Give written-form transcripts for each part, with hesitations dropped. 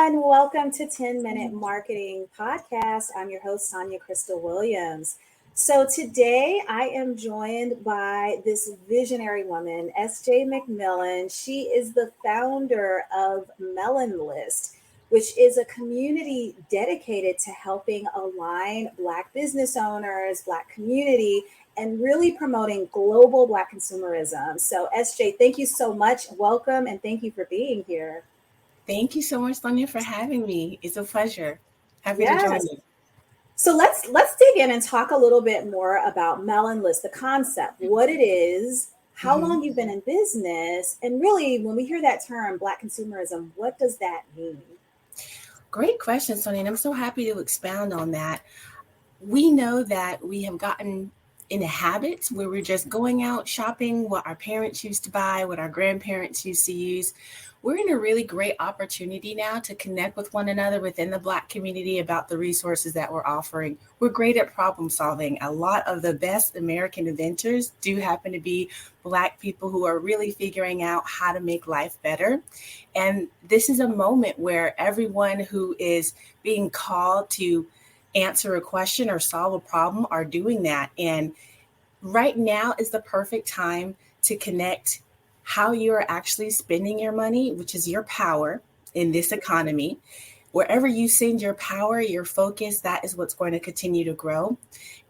everyone. Welcome to 10 Minute Marketing Podcast. I'm your host, Sonja Crystal Williams. So today I am joined by this visionary woman, SJ McMillan. She is the founder of MelanList, which is a community dedicated to helping align Black business owners, Black community, and really promoting global Black consumerism. So SJ, thank you so much. Welcome and thank you for being here. Thank you so much, Sonja, for having me. It's a pleasure. Happy to join Yes. you. So let's dig in and talk a little bit more about MelanList, the concept, what it is, how Mhm. long you've been in business, and really when we hear that term, Black consumerism, what does that mean? Great question, Sonja, and I'm so happy to expound on that. We know that we have gotten in a habit where we're just going out shopping what our parents used to buy, what our grandparents used to use. We're in a really great opportunity now to connect with one another within the Black community about the resources that we're offering. We're great at problem solving. A lot of the best American inventors do happen to be Black people who are really figuring out how to make life better. And this is a moment where everyone who is being called to answer a question or solve a problem are doing that. And right now is the perfect time to connect how you're actually spending your money, which is your power in this economy. Wherever you send your power, your focus, that is what's going to continue to grow.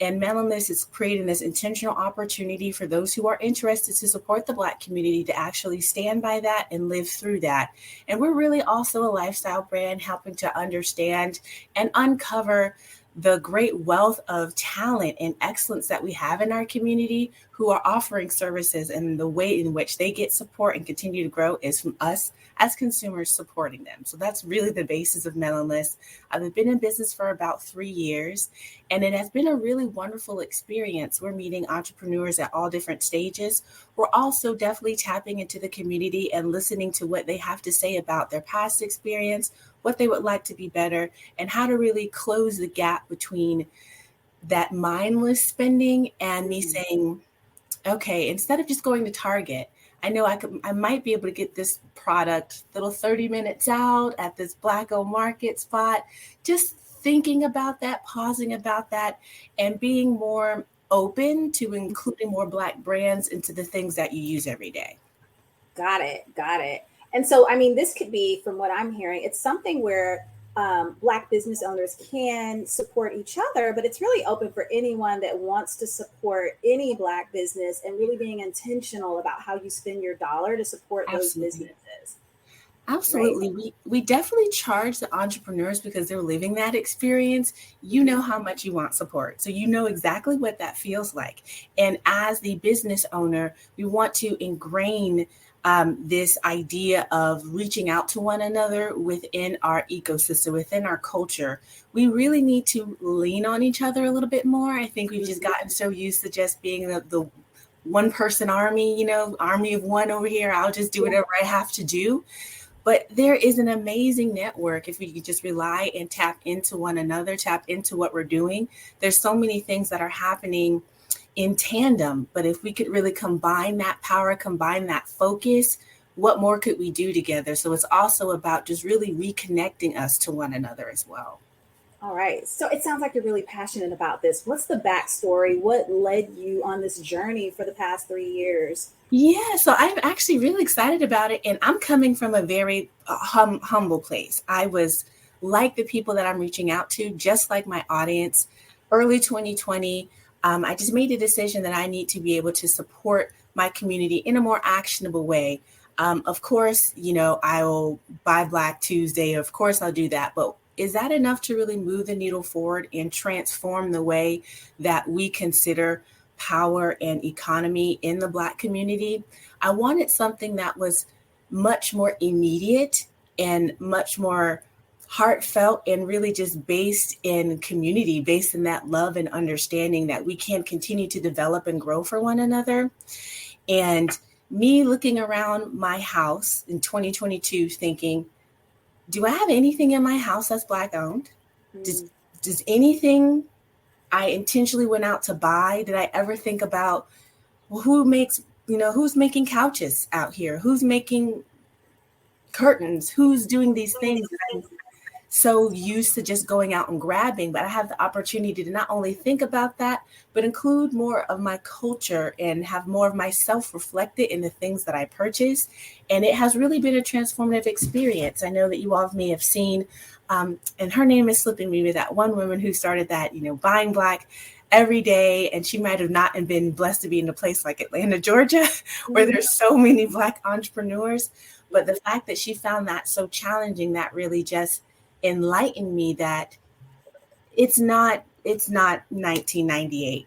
And MelanList is creating this intentional opportunity for those who are interested to support the Black community to actually stand by that and live through that. And we're really also a lifestyle brand helping to understand and uncover the great wealth of talent and excellence that we have in our community who are offering services, and the way in which they get support and continue to grow is from us as consumers supporting them. So that's really the basis of MelanList. I've been in business for about 3 years, and it has been a really wonderful experience. We're meeting entrepreneurs at all different stages. We're also definitely tapping into the community and listening to what they have to say about their past experience, what they would like to be better, and how to really close the gap between that mindless spending and me saying, okay, instead of just going to Target, I know I might be able to get this product little 30 minutes out at this Black-owned market spot. Just thinking about that, pausing about that, and being more open to including more Black brands into the things that you use every day. Got it. Got it. And so, I mean, this could be, from what I'm hearing, it's something where Black business owners can support each other, but it's really open for anyone that wants to support any Black business and really being intentional about how you spend your dollar to support those Absolutely. businesses, right? Absolutely. We definitely charge the entrepreneurs because they're living that experience. You know how much you want support. So you know exactly what that feels like. And as the business owner, we want to ingrain this idea of reaching out to one another within our ecosystem, within our culture. We really need to lean on each other a little bit more. I think we've just gotten so used to just being the one person army, army of one over here. I'll just do whatever I have to do. But there is an amazing network if we could just rely and tap into one another, tap into what we're doing. There's so many things that are happening in tandem, but if we could really combine that power, combine that focus, what more could we do together? So it's also about just really reconnecting us to one another as well. All right. So it sounds like you're really passionate about this. What's the backstory? What led you on this journey for the past 3 years? Yeah, so I'm actually really excited about it. And I'm coming from a very humble place. I was like the people that I'm reaching out to, just like my audience. Early 2020, I just made a decision that I need to be able to support my community in a more actionable way. Of course, I will buy Black Tuesday. Of course, I'll do that. But is that enough to really move the needle forward and transform the way that we consider power and economy in the Black community? I wanted something that was much more immediate and much more heartfelt and really just based in community, based in that love and understanding that we can continue to develop and grow for one another. And me looking around my house in 2022 thinking, do I have anything in my house that's Black owned? Does, Mm. does anything I intentionally went out to buy, did I ever think about, well, who's making couches out here? Who's making curtains? Who's doing these things? so used to just going out and grabbing, but I have the opportunity to not only think about that, but include more of my culture and have more of myself reflected in the things that I purchase. And it has really been a transformative experience. I know that you all may have seen, and her name is slipping me, with that one woman who started that, buying Black every day. And she might have not been blessed to be in a place like Atlanta, Georgia, where there's so many Black entrepreneurs. But the fact that she found that so challenging, that really just enlightened me that it's not 1998.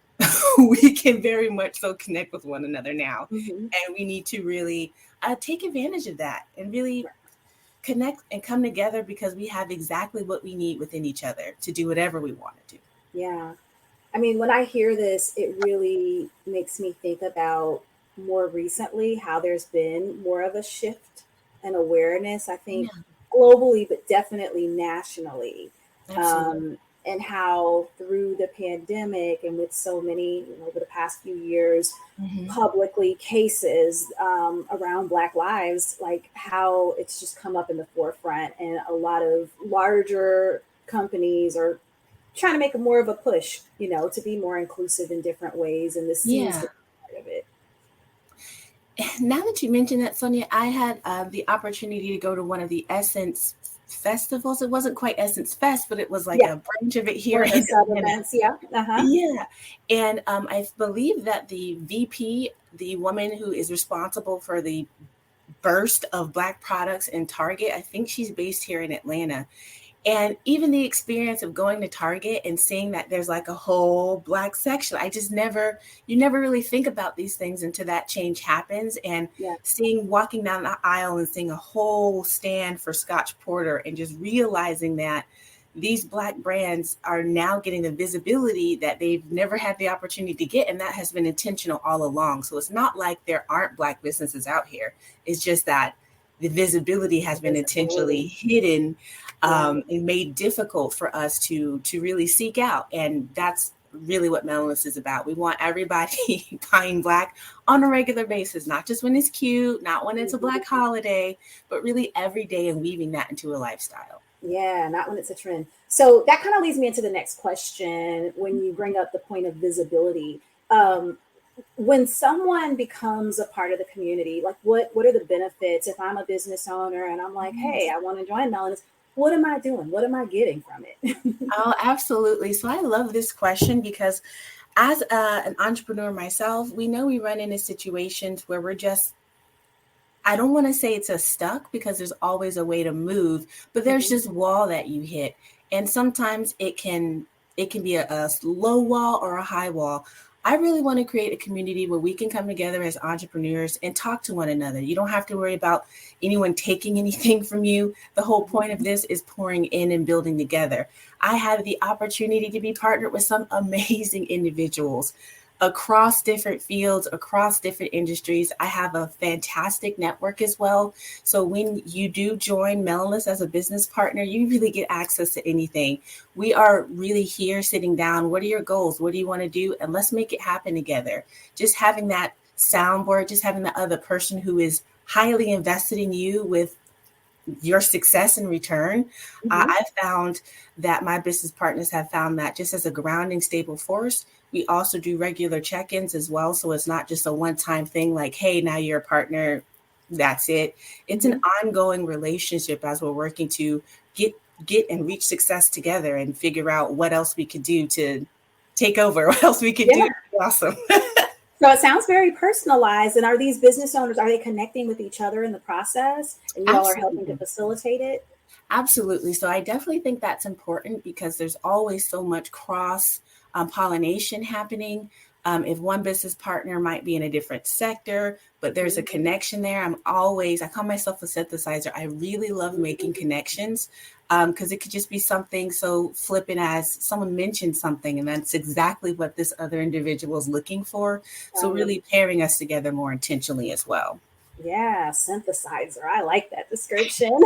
We can very much so connect with one another now. And we need to really take advantage of that and really connect and come together, because we have exactly what we need within each other to do whatever we want to do. Yeah. I mean, when I hear this, it really makes me think about more recently how there's been more of a shift and awareness, I think, globally, but definitely nationally. And how through the pandemic and with so many, over the past few years, publicly cases around Black lives, like how it's just come up in the forefront, and a lot of larger companies are trying to make more of a push, to be more inclusive in different ways. And this seems to be part of it. Now that you mentioned that, Sonja, I had the opportunity to go to one of the Essence festivals. It wasn't quite Essence Fest, but it was like a branch of it here. Events, Yeah. And I believe that the VP, the woman who is responsible for the burst of Black products in Target, I think she's based here in Atlanta. And even the experience of going to Target and seeing that there's like a whole Black section, you never really think about these things until that change happens. And walking down the aisle and seeing a whole stand for Scotch Porter, and just realizing that these Black brands are now getting the visibility that they've never had the opportunity to get. And that has been intentional all along. So it's not like there aren't Black businesses out here. It's just that the visibility has been intentionally hidden and made difficult for us to really seek out. And that's really what MelanList is about. We want everybody buying Black on a regular basis, not just when it's cute, not when it's a Black holiday, but really every day, and weaving that into a lifestyle. Yeah, not when it's a trend. So that kind of leads me into the next question. When you bring up the point of visibility, when someone becomes a part of the community, like what are the benefits? If I'm a business owner and I'm like, hey, I want to join MelanList, what am I doing? What am I getting from it? Oh, absolutely. So I love this question, because as an entrepreneur myself, we know we run into situations where we're just, I don't want to say it's a stuck, because there's always a way to move, but there's just wall that you hit. And sometimes it can be a low wall or a high wall. I really want to create a community where we can come together as entrepreneurs and talk to one another. You don't have to worry about anyone taking anything from you. The whole point of this is pouring in and building together. I had the opportunity to be partnered with some amazing individuals across different fields, across different industries. I have a fantastic network as well. So when you do join MelanList as a business partner, you really get access to anything. We are really here sitting down. What are your goals? What do you want to do? And let's make it happen together. Just having that soundboard, just having the other person who is highly invested in you with your success in return. I've found that my business partners have found that just as a grounding, stable force. We also do regular check-ins as well. So it's not just a one-time thing like, hey, now you're a partner, that's it. It's an ongoing relationship as we're working to get and reach success together and figure out what else we could do to take over, what else we could do. Awesome. So it sounds very personalized. And are these business owners, are they connecting with each other in the process? And you all are helping to facilitate it? Absolutely. So I definitely think that's important, because there's always so much cross pollination happening. If one business partner might be in a different sector, but there's a connection there, I call myself a synthesizer. I really love making connections, because it could just be something so flippant as someone mentioned something, and that's exactly what this other individual is looking for. So really pairing us together more intentionally as well. Yeah, synthesizer. I like that description.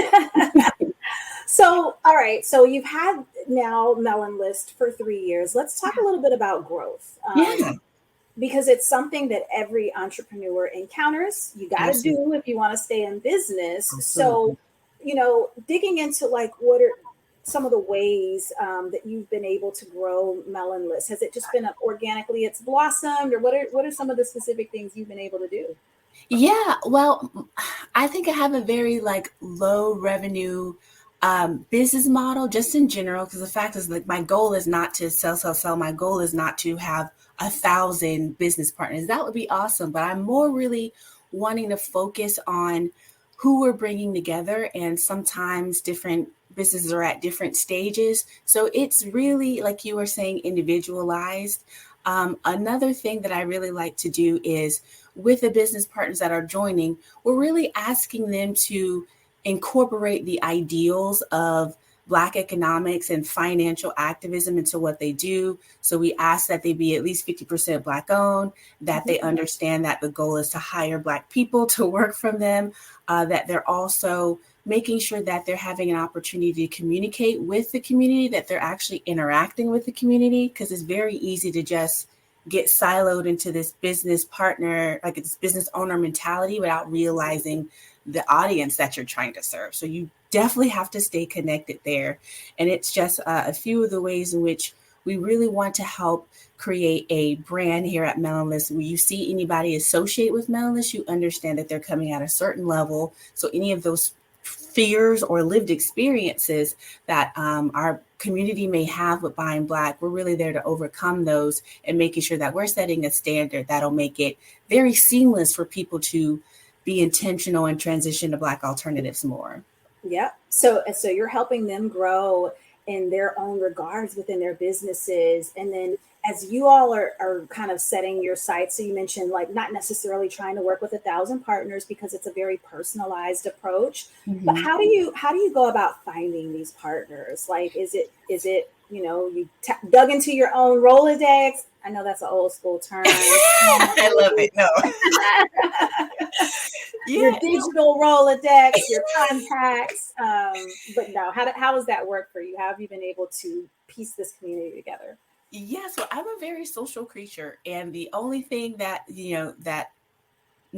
So, all right. So you've had now MelanList for 3 years. Let's talk a little bit about growth. Because it's something that every entrepreneur encounters. You got to do if you want to stay in business. So, digging into like what are some of the ways that you've been able to grow MelanList? Has it just been organically it's blossomed, or what are some of the specific things you've been able to do? Yeah, well, I think I have a very like low revenue business model just in general, because the fact is like my goal is not to sell. My goal is not to have 1,000 business partners. That would be awesome, but I'm more really wanting to focus on who we're bringing together, and sometimes different businesses are at different stages. So it's really, like you were saying, individualized. Another thing that I really like to do is with the business partners that are joining, we're really asking them to incorporate the ideals of Black economics and financial activism into what they do. So we ask that they be at least 50% Black owned, that they understand that the goal is to hire Black people to work from them, that they're also making sure that they're having an opportunity to communicate with the community, that they're actually interacting with the community, because it's very easy to just get siloed into this business partner, like this business owner mentality without realizing the audience that you're trying to serve. So you definitely have to stay connected there. And it's just a few of the ways in which we really want to help create a brand here at MelanList. When you see anybody associate with MelanList, you understand that they're coming at a certain level. So any of those fears or lived experiences that our community may have with buying Black, we're really there to overcome those and making sure that we're setting a standard that'll make it very seamless for people to be intentional and transition to Black alternatives more. Yeah. So you're helping them grow in their own regards within their businesses. And then as you all are kind of setting your sights, so you mentioned like not necessarily trying to work with 1,000 partners because it's a very personalized approach. But how do you go about finding these partners? Like, is it you dug into your own Rolodex? I know that's an old school term. I love it. No. Your digital Rolodex, your contacts. But no, how does that work for you? How have you been able to piece this community together? Yeah, so I'm a very social creature, and the only thing that that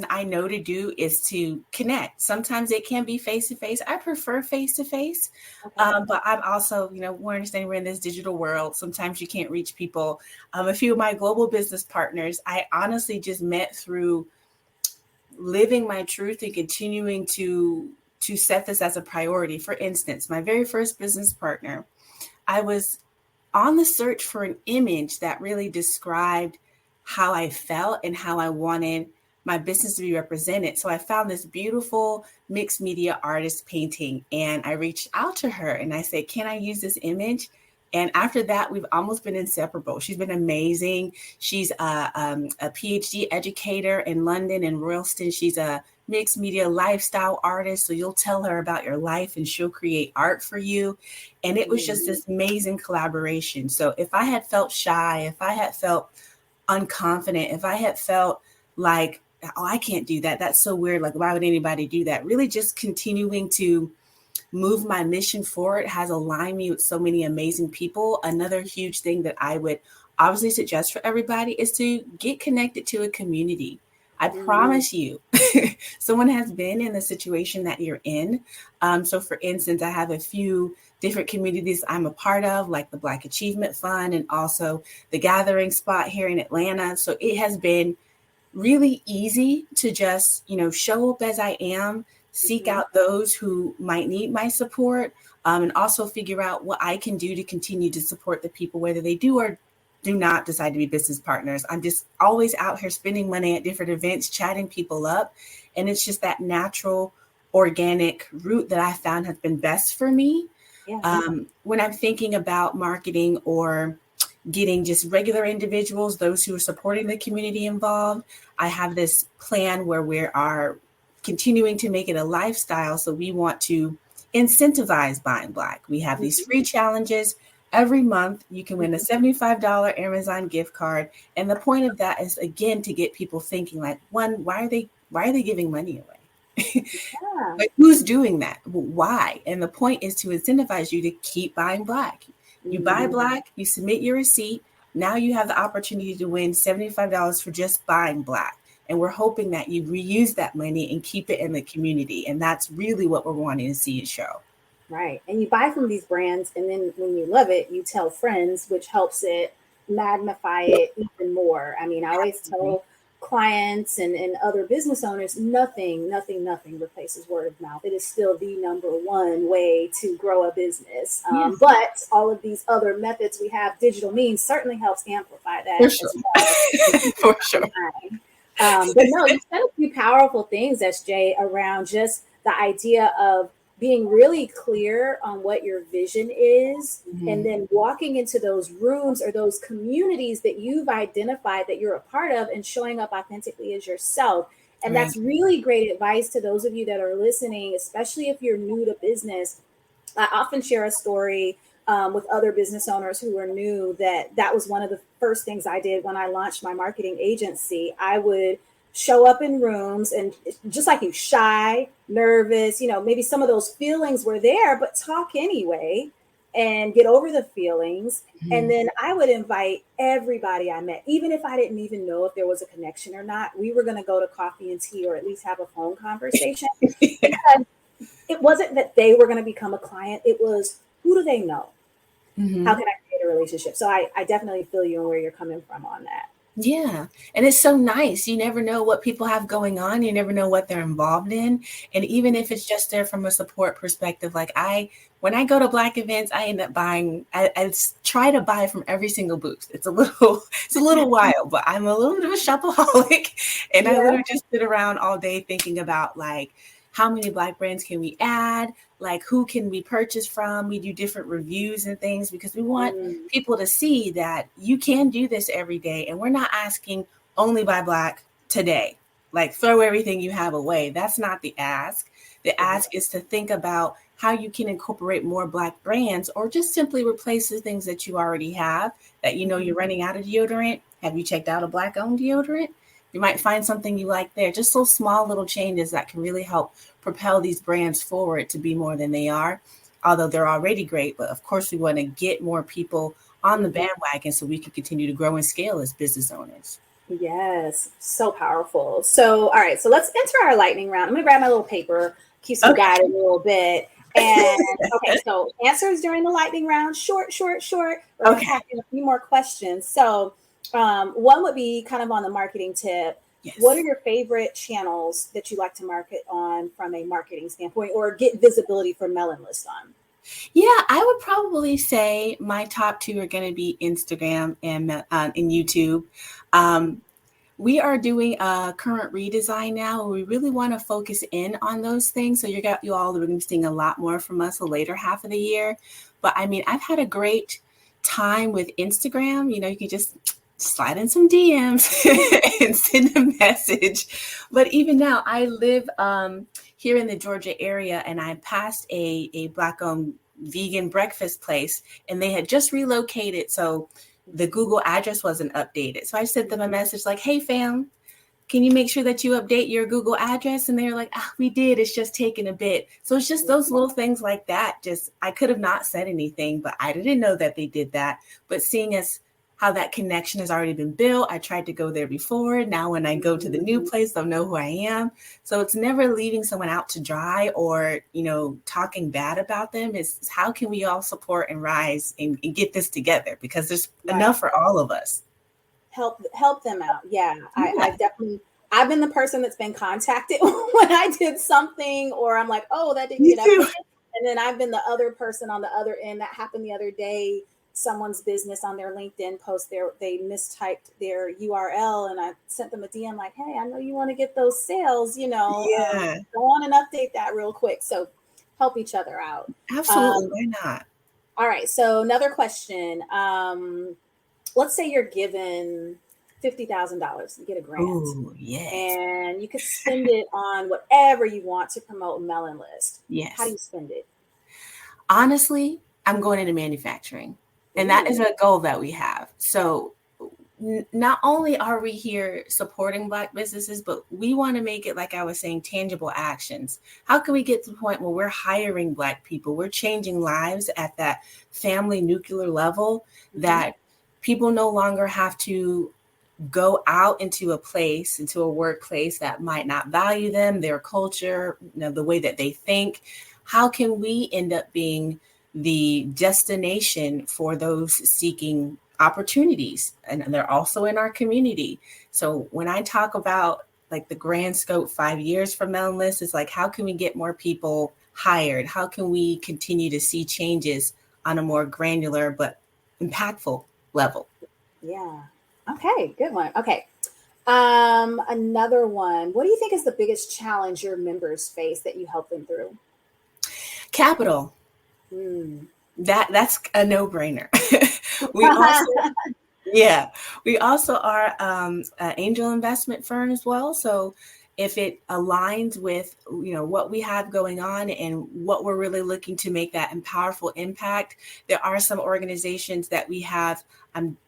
I know to do is to connect. Sometimes it can be face to face. I prefer face to face, but I'm also we're understanding we're in this digital world. Sometimes you can't reach people. A few of my global business partners, I honestly just met through living my truth and continuing to set this as a priority. For instance, my very first business partner, I was on the search for an image that really described how I felt and how I wanted my business to be represented. So I found this beautiful mixed media artist painting, and I reached out to her and I said, can I use this image? And after that, we've almost been inseparable. She's been amazing. She's a PhD educator in London and Royalston. She's a mixed media lifestyle artist. So you'll tell her about your life and she'll create art for you. And it was just this amazing collaboration. So if I had felt shy, if I had felt unconfident, if I had felt like, oh, I can't do that, that's so weird, like why would anybody do that? Really just continuing to move my mission forward has aligned me with so many amazing people. Another huge thing that I would obviously suggest for everybody is to get connected to a community. I promise you, someone has been in the situation that you're in. So for instance, I have a few different communities I'm a part of, like the Black Achievement Fund and also the Gathering Spot here in Atlanta. So it has been really easy to just, show up as I am, seek out those who might need my support, and also figure out what I can do to continue to support the people, whether they do or do not decide to be business partners. I'm just always out here spending money at different events, chatting people up. And it's just that natural, organic route that I found has been best for me. Yeah. When I'm thinking about marketing or getting just regular individuals, those who are supporting the community involved, I have this plan where we are continuing to make it a lifestyle. So we want to incentivize buying Black. We have these free challenges. Every month, you can win a $75 Amazon gift card. And the point of that is, again, to get people thinking like, one, why are they giving money away? Yeah. But who's doing that? Why? And the point is to incentivize you to keep buying Black. You buy Black, you submit your receipt. Now you have the opportunity to win $75 for just buying Black. And we're hoping that you reuse that money and keep it in the community. And that's really what we're wanting to see and show. Right. And you buy from these brands, and then when you love it, you tell friends, which helps it magnify it even more. I mean, I always tell clients and other business owners, nothing replaces word of mouth. It is still the number one way to grow a business. Yes, But all of these other methods we have, digital means certainly helps amplify for that sure. as well. For sure. But no, you said a few powerful things, SJ, around just the idea of being really clear on what your vision is, and Mhm. then walking into those rooms or those communities that you've identified that you're a part of and showing up authentically as yourself. And Right. that's really great advice to those of you that are listening, especially if you're new to business. I often share a story with other business owners who are new that was one of the first things I did when I launched my marketing agency. I would show up in rooms and just like you, shy, nervous, maybe some of those feelings were there, but talk anyway and get over the feelings. And Mhm. then I would invite everybody I met, even if I didn't even know if there was a connection or not. We were going to go to coffee and tea or at least have a phone conversation, because it wasn't that they were going to become a client. It was, who do they know? How Mhm. can I create a relationship? So I definitely feel you and where you're coming from on that. Yeah. And it's so nice. You never know what people have going on. You never know what they're involved in. And even if it's just there from a support perspective, like when I go to Black events, I end up buying, I try to buy from every single booth. It's a little wild, but I'm a little bit of a shopaholic. And I Yeah. literally just sit around all day thinking about like, how many Black brands can we add? Like, who can we purchase from? We do different reviews and things because we want Mm, people to see that you can do this every day. And we're not asking only buy Black today, like throw everything you have away. That's not the ask. The right. ask is to think about how you can incorporate more Black brands or just simply replace the things that you already have that you know you're running out of deodorant. Have you checked out a Black owned deodorant? You might find something you like there. Just those small little changes that can really help propel these brands forward to be more than they are, although they're already great. But of course, we want to get more people on the Mhm. bandwagon so we can continue to grow and scale as business owners. Yes, so powerful. So, all right, so let's enter our lightning round. I'm gonna grab my little paper, keep some Okay. guide a little bit. And okay, so answers during the lightning round, short, short, short. We're gonna Okay. pack in a few more questions. So, one would be kind of on the marketing tip. What are Yes. your favorite channels that you like to market on from a marketing standpoint, or get visibility for MelanList on? Yeah, I would probably say my top two are going to be Instagram and YouTube. Um, we are doing a current redesign now. We really want to focus in on those things. So you all are going to be seeing a lot more from us the later half of the year. But I mean, I've had a great time with Instagram. You can just slide in some DMs and send a message. But even now, I live here in the Georgia area, and I passed a Black-owned vegan breakfast place, and they had just relocated. So the Google address wasn't updated. So I sent them a message like, hey, fam, can you make sure that you update your Google address? And they're like, we did. It's just taking a bit. So it's just those little things like that. Just, I could have not said anything, but I didn't know that they did that. But seeing as how that connection has already been built, I tried to go there before. Now, when I go to the new place, they'll know who I am. So it's never leaving someone out to dry or, talking bad about them. It's how can we all support and rise and get this together? Because there's Right. enough for all of us. Help them out. Yeah, Yeah, I definitely, I've been the person that's been contacted when I did something, or I'm like, oh, that didn't me get too. updated. And then I've been the other person on the other end. That happened the other day. Someone's business on their LinkedIn post, they mistyped their URL, and I sent them a DM like, hey, I know you want to get those sales, Yeah, go on and update that real quick. So help each other out. absolutely. Um, Why not? all right, so another question. Let's say you're given $50,000, you get a grant, Oh, yes. and you could spend it on whatever you want to promote MelanList. How do Yes. you spend it? Honestly, I'm going into manufacturing, and that is Ooh, a goal that we have. So not only are we here supporting Black businesses, but we want to make it, like I was saying, tangible actions. How can we get to the point where we're hiring Black people? We're changing lives at that family nuclear level, mhm, that people no longer have to go out into a workplace that might not value them, their culture, the way that they think. how can we end up being the destination for those seeking opportunities? And they're also in our community. So when I talk about like the grand scope 5 years from MelanList, is like, how can we get more people hired? How can we continue to see changes on a more granular but impactful level? Yeah. Okay, good one. Okay. Another one. What do you think is the biggest challenge your members face that you help them through? Capital. Hmm. That's a no-brainer. we also we also are an angel investment firm as well. So if it aligns with what we have going on and what we're really looking to make that powerful impact, there are some organizations that we have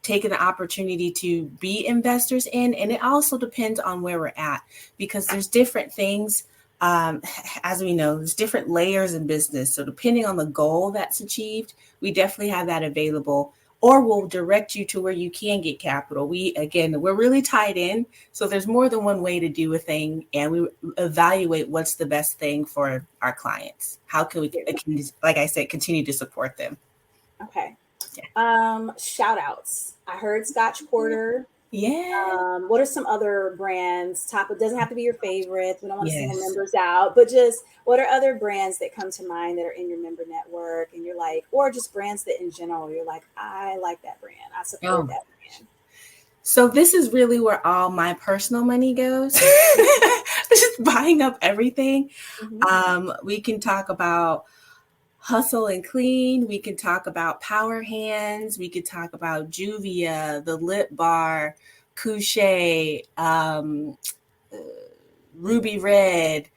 taken the opportunity to be investors in, and it also depends on where we're at, because there's different things. As we know, there's different layers in business. So depending on the goal that's achieved, we definitely have that available, or we'll direct you to where you can get capital. We're really tied in. So there's more than one way to do a thing, and we evaluate what's the best thing for our clients. How can we, like I said, continue to support them? Okay. Shout outs. I heard Scotch Porter. Yeah. What are some other brands? It doesn't have to be your favorites. We don't want to single Yes. members out, but just what are other brands that come to mind that are in your member network and you're like, or just brands that in general, you're like, I like that brand. I support that brand. So this is really where all my personal money goes. Just buying up everything. We can talk about Hustle and Clean. We can talk about Power Hands. We could talk about Juvia, the Lip Bar, Couché, Ruby Red.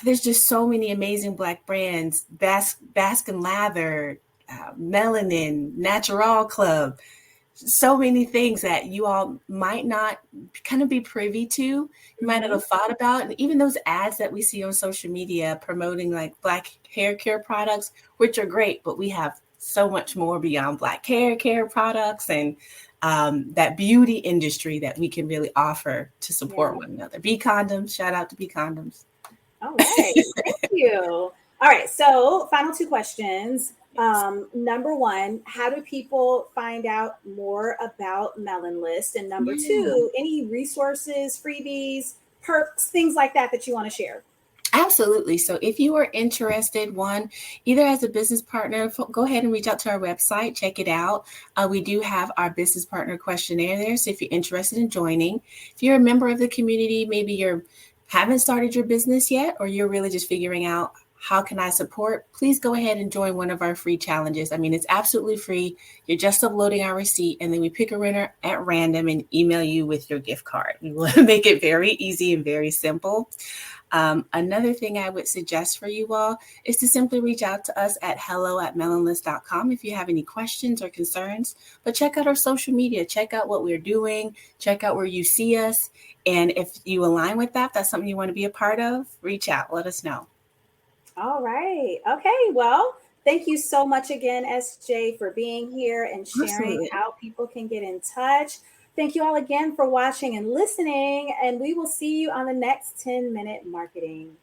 There's just so many amazing Black brands. Baskin Lather, Melanin, Natural Club. So many things that you all might not kind of be privy to, you might not have thought about. And even those ads that we see on social media promoting like Black hair care products, which are great, but we have so much more beyond Black hair care products and that beauty industry that we can really offer to support one another. Be Condoms, shout out to Be Condoms. All right, thank you. All right, so final two questions. Number one, how do people find out more about MelanList? And number two, any resources, freebies, perks, things like that you want to share? Absolutely. So if you are interested, either as a business partner, go ahead and reach out to our website, check it out. We do have our business partner questionnaire there. So if you're interested in joining, if you're a member of the community, maybe you haven't started your business yet, or you're really just figuring out how can I support, please go ahead and join one of our free challenges. I mean, it's absolutely free. You're just uploading our receipt, and then we pick a winner at random and email you with your gift card. We want to make it very easy and very simple. Another thing I would suggest for you all is to simply reach out to us at hello@melanlist.com if you have any questions or concerns. But check out our social media, check out what we're doing, check out where you see us. And if you align with that, that's something you want to be a part of, reach out, let us know. All right. Okay. Well, thank you so much again, SJ, for being here and sharing how people can get in touch. Thank you all again for watching and listening, and we will see you on the next 10-minute marketing.